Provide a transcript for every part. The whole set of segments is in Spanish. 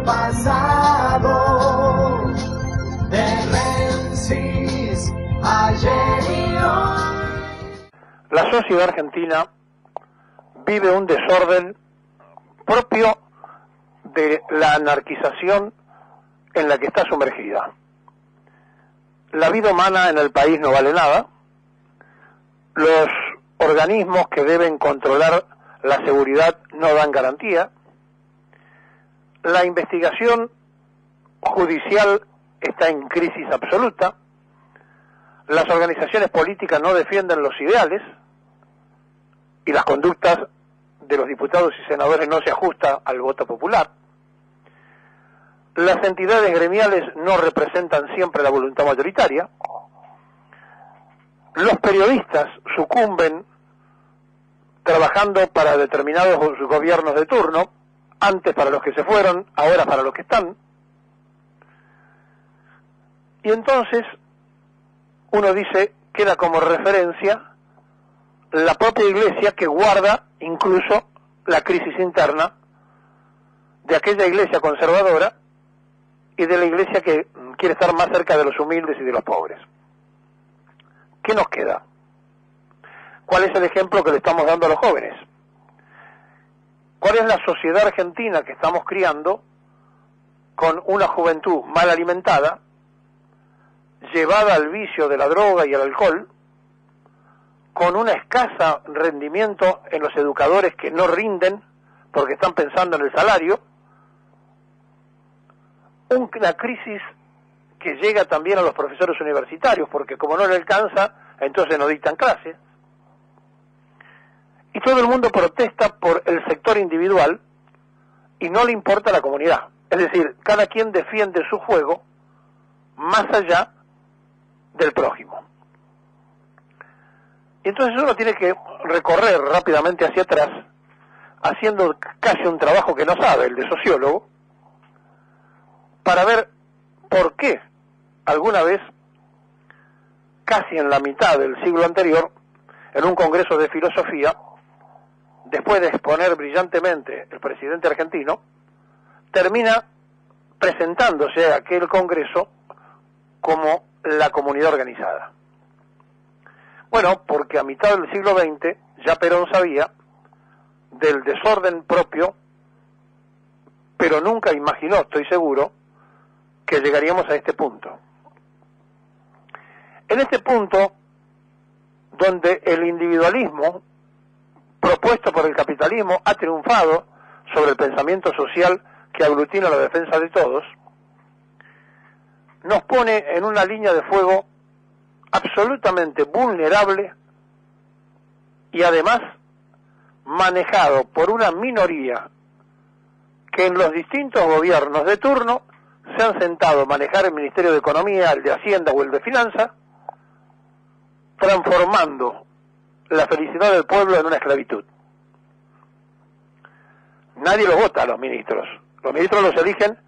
pasado, Demensis, ayer y hoy. La sociedad argentina vive un desorden propio de la anarquización en la que está sumergida. La vida humana en el país no vale nada. Los organismos que deben controlar la seguridad no dan garantía. La investigación judicial está en crisis absoluta. Las organizaciones políticas no defienden los ideales y las conductas de los diputados y senadores no se ajustan al voto popular. Las entidades gremiales no representan siempre la voluntad mayoritaria. Los periodistas sucumben trabajando para determinados gobiernos de turno, antes para los que se fueron, ahora para los que están. Y entonces uno dice, queda como referencia la propia Iglesia, que guarda incluso la crisis interna de aquella Iglesia conservadora y de la Iglesia que quiere estar más cerca de los humildes y de los pobres. ¿Qué nos queda? ¿Cuál es el ejemplo que le estamos dando a los jóvenes? ¿Cuál es la sociedad argentina que estamos criando con una juventud mal alimentada, llevada al vicio de la droga y el alcohol, con un escaso rendimiento en los educadores que no rinden porque están pensando en el salario, una crisis que llega también a los profesores universitarios, porque como no le alcanza, entonces no dictan clases, y todo el mundo protesta por el sector individual y no le importa la comunidad. Es decir, cada quien defiende su juego más allá del prójimo. Y entonces uno tiene que recorrer rápidamente hacia atrás, haciendo casi un trabajo que no sabe, el de sociólogo, para ver por qué alguna vez, casi en la mitad del siglo anterior, en un congreso de filosofía, después de exponer brillantemente el presidente argentino, termina presentándose a aquel congreso como la comunidad organizada. Bueno, porque a mitad del siglo XX ya Perón sabía del desorden propio, pero nunca imaginó, estoy seguro, que llegaríamos a este punto. En este punto, donde el individualismo propuesto por el capitalismo ha triunfado sobre el pensamiento social que aglutina la defensa de todos, nos pone en una línea de fuego absolutamente vulnerable y además manejado por una minoría que en los distintos gobiernos de turno se han sentado a manejar el Ministerio de Economía, el de Hacienda o el de Finanzas, transformando la felicidad del pueblo en una esclavitud. Nadie los vota a los ministros. Los ministros los eligen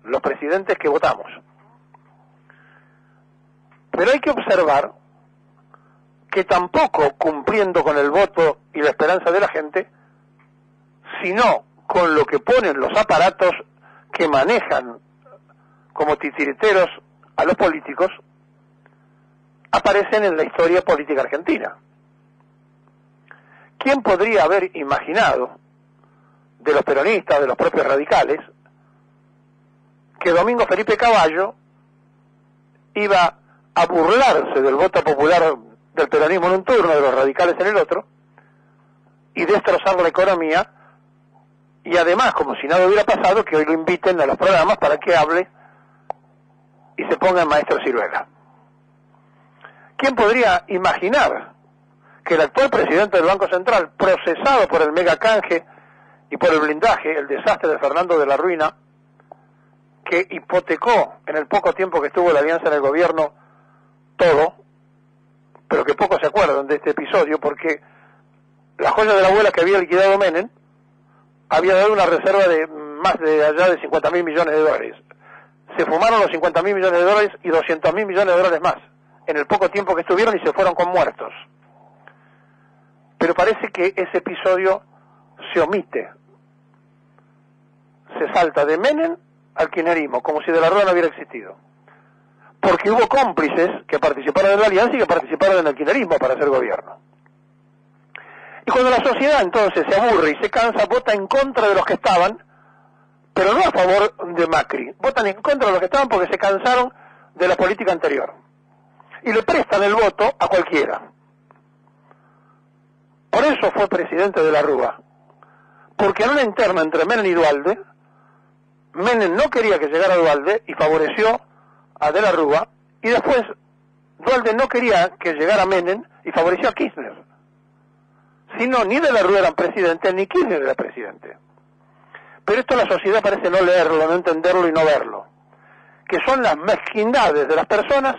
los presidentes que votamos. Pero hay que observar que tampoco cumpliendo con el voto y la esperanza de la gente, sino con lo que ponen los aparatos que manejan como titiriteros a los políticos, aparecen en la historia política argentina. ¿Quién podría haber imaginado, de los peronistas, de los propios radicales, que Domingo Felipe Cavallo iba a burlarse del voto popular del peronismo en un turno, de los radicales en el otro, y destrozar la economía, y además, como si nada hubiera pasado, que hoy lo inviten a los programas para que hable y se ponga en maestro ciruela? ¿Quién podría imaginar que el actual presidente del Banco Central, procesado por el megacanje y por el blindaje, el desastre de Fernando de la Ruina, que hipotecó en el poco tiempo que estuvo la alianza en el gobierno todo, pero que pocos se acuerdan de este episodio, porque la joya de la abuela que había liquidado Menem había dado una reserva de más de allá de 50.000 millones de dólares. Se fumaron los 50.000 millones de dólares y 200.000 millones de dólares más en el poco tiempo que estuvieron, y se fueron con muertos. Pero parece que ese episodio se omite. Se salta de Menem al kirchnerismo, como si De la Rúa no hubiera existido. Porque hubo cómplices que participaron en la alianza y que participaron en el kirchnerismo para hacer gobierno. Y cuando la sociedad entonces se aburre y se cansa, vota en contra de los que estaban, pero no a favor de Macri. Votan en contra de los que estaban porque se cansaron de la política anterior. Y le prestan el voto a cualquiera. Por eso fue presidente de la Rúa. Porque en una interna entre Menem y Duhalde, Menem no quería que llegara Duhalde y favoreció a De la Rúa, y después Duhalde no quería que llegara Menem y favoreció a Kirchner. Si no, ni De la Rúa eran presidente, ni Kirchner era presidente. Pero esto la sociedad parece no leerlo, no entenderlo y no verlo. Que son las mezquindades de las personas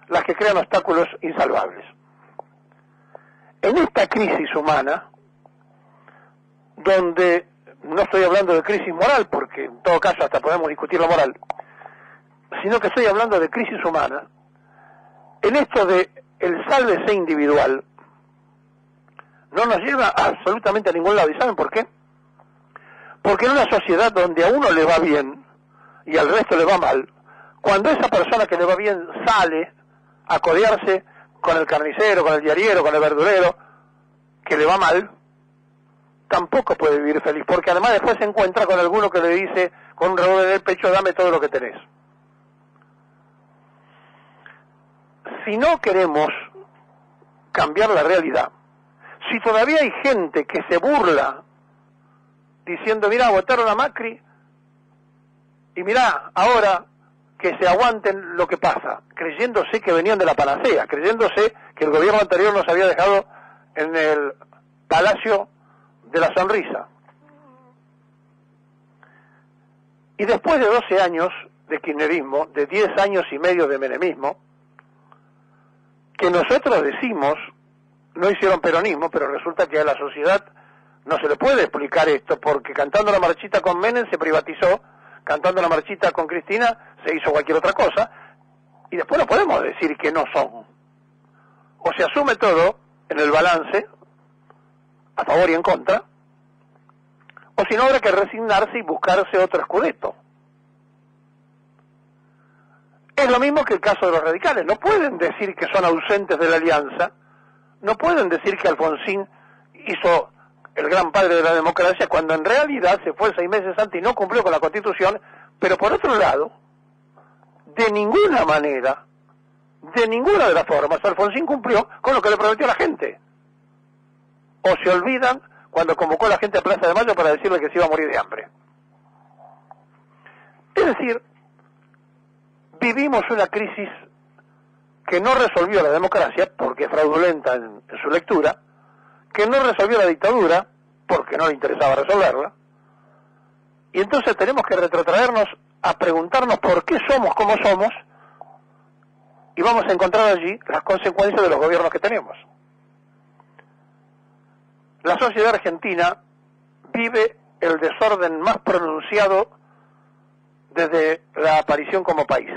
las que crean obstáculos insalvables. En esta crisis humana, donde no estoy hablando de crisis moral, porque en todo caso hasta podemos discutir la moral, sino que estoy hablando de crisis humana, en esto de el sálvese individual, no nos lleva absolutamente a ningún lado. ¿Y saben por qué? Porque en una sociedad donde a uno le va bien y al resto le va mal, cuando esa persona que le va bien sale a codearse con el carnicero, con el diariero, con el verdurero, que le va mal, tampoco puede vivir feliz, porque además después se encuentra con alguno que le dice con un revólver en el pecho, dame todo lo que tenés. Si no queremos cambiar la realidad, si todavía hay gente que se burla diciendo, mirá, votaron a Macri y mirá, ahora que se aguanten lo que pasa, creyéndose que venían de la panacea, creyéndose que el gobierno anterior nos había dejado en el Palacio de la Sonrisa. Y después de 12 años de kirchnerismo, de 10 años y medio de menemismo, que nosotros decimos no hicieron peronismo, pero resulta que a la sociedad no se le puede explicar esto, porque cantando la marchita con Menem se privatizó, cantando la marchita con Cristina se hizo cualquier otra cosa, y después no podemos decir que no son. O se asume todo en el balance, a favor y en contra, o si no habrá que resignarse y buscarse otro escudeto. Es lo mismo que el caso de los radicales, no pueden decir que son ausentes de la alianza, no pueden decir que Alfonsín hizo el gran padre de la democracia cuando en realidad se fue 6 meses antes y no cumplió con la Constitución, pero por otro lado, de ninguna manera, de ninguna de las formas, Alfonsín cumplió con lo que le prometió a la gente. O se olvidan cuando convocó a la gente a Plaza de Mayo para decirle que se iba a morir de hambre. Es decir, vivimos una crisis que no resolvió la democracia porque es fraudulenta en su lectura, que no resolvió la dictadura porque no le interesaba resolverla, y entonces tenemos que retrotraernos a preguntarnos por qué somos como somos, y vamos a encontrar allí las consecuencias de los gobiernos que tenemos. La sociedad argentina vive el desorden más pronunciado desde la aparición como país,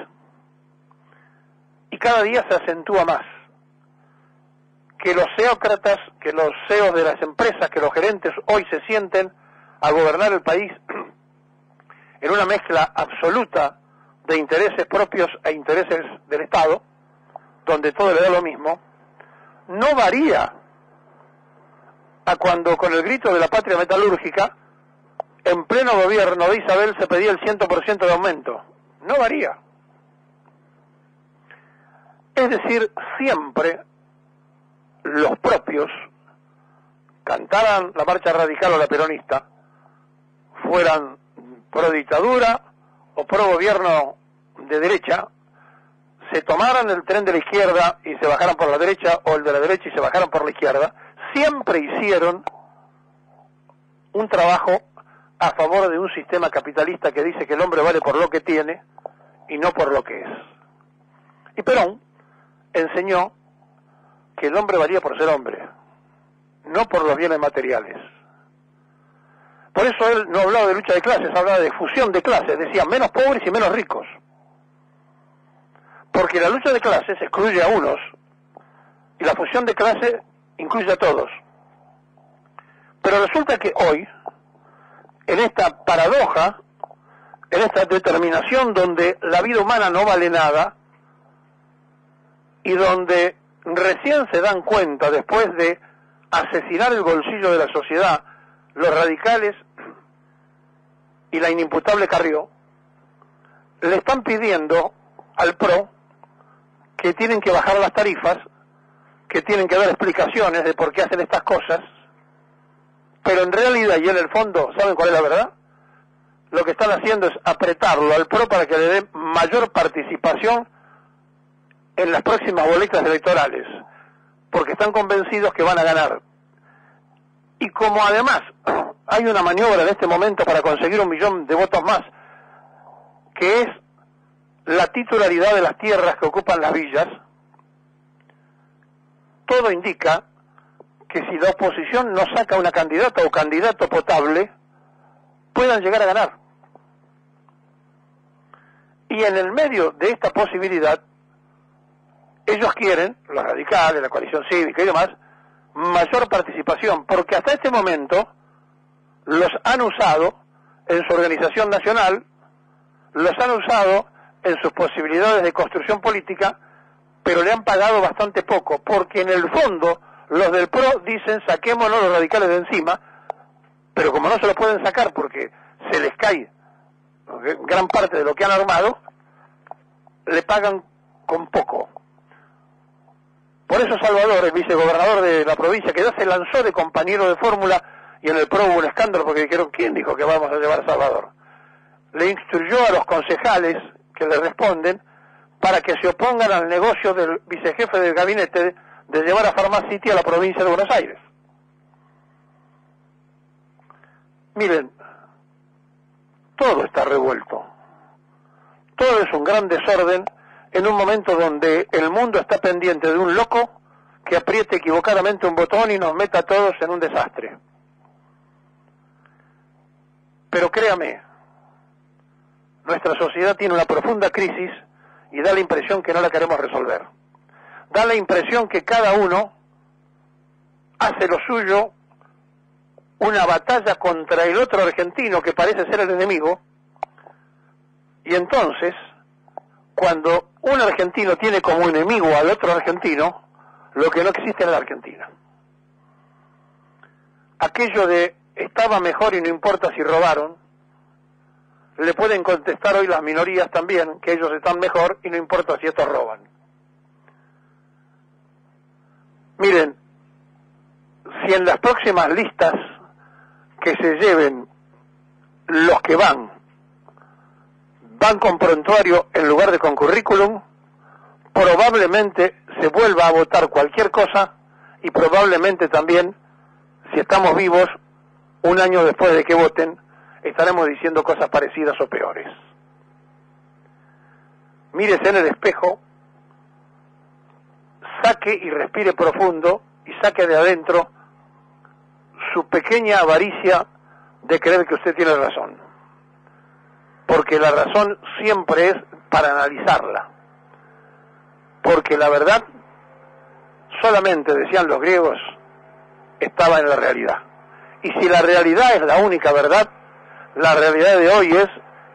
y cada día se acentúa más. Que los teócratas, que los CEOs de las empresas, que los gerentes hoy se sienten a gobernar el país en una mezcla absoluta de intereses propios e intereses del Estado, donde todo le da lo mismo, no varía a cuando con el grito de la patria metalúrgica, en pleno gobierno de Isabel se pedía el 100% de aumento. No varía. Es decir, siempre los propios, cantaran la marcha radical o la peronista, fueran pro dictadura o pro gobierno de derecha, se tomaran el tren de la izquierda y se bajaran por la derecha, o el de la derecha y se bajaran por la izquierda, siempre hicieron un trabajo a favor de un sistema capitalista que dice que el hombre vale por lo que tiene y no por lo que es. Y Perón enseñó que el hombre valía por ser hombre, no por los bienes materiales. Por eso él no hablaba de lucha de clases, hablaba de fusión de clases, decía menos pobres y menos ricos. Porque la lucha de clases excluye a unos y la fusión de clases incluye a todos. Pero resulta que hoy, en esta paradoja en esta determinación donde la vida humana no vale nada y donde recién se dan cuenta, después de asesinar el bolsillo de la sociedad, los radicales y la inimputable Carrió, le están pidiendo al PRO que tienen que bajar las tarifas, que tienen que dar explicaciones de por qué hacen estas cosas, pero en realidad y en el fondo, ¿saben cuál es la verdad? Lo que están haciendo es apretarlo al PRO para que le dé mayor participación en las próximas boletas electorales, porque están convencidos que van a ganar. Y como además hay una maniobra en este momento para conseguir 1 millón de votos más, que es la titularidad de las tierras que ocupan las villas, todo indica que si la oposición no saca una candidata o candidato potable, puedan llegar a ganar. Y en el medio de esta posibilidad, ellos quieren, los radicales, la coalición cívica y demás, mayor participación, porque hasta este momento los han usado en su organización nacional, los han usado en sus posibilidades de construcción política, pero le han pagado bastante poco, porque en el fondo los del PRO dicen saquémonos los radicales de encima, pero como no se los pueden sacar porque se les cae gran parte de lo que han armado, le pagan con poco. Por eso Salvador, el vicegobernador de la provincia, que ya se lanzó de compañero de fórmula, y en el PRO hubo un escándalo porque dijeron, ¿quién dijo que vamos a llevar a Salvador? Le instruyó a los concejales que le responden para que se opongan al negocio del vicejefe del gabinete de llevar a Pharmacity a la provincia de Buenos Aires. Miren, todo está revuelto. Todo es un gran desorden en un momento donde el mundo está pendiente de un loco que apriete equivocadamente un botón y nos meta a todos en un desastre. Pero créame, nuestra sociedad tiene una profunda crisis y da la impresión que no la queremos resolver. Da la impresión que cada uno hace lo suyo, una batalla contra el otro argentino que parece ser el enemigo, y entonces, cuando un argentino tiene como enemigo al otro argentino, lo que no existe en la Argentina. Aquello de estaba mejor y no importa si robaron, le pueden contestar hoy las minorías también, que ellos están mejor y no importa si estos roban. Miren, si en las próximas listas que se lleven los que van con prontuario en lugar de con currículum, probablemente se vuelva a votar cualquier cosa y probablemente también, si estamos vivos, un año después de que voten, estaremos diciendo cosas parecidas o peores. Mírese en el espejo, saque y respire profundo y saque de adentro su pequeña avaricia de creer que usted tiene razón. Porque la razón siempre es para analizarla. Porque la verdad, solamente, decían los griegos, estaba en la realidad. Y si la realidad es la única verdad, la realidad de hoy es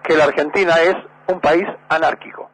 que la Argentina es un país anárquico.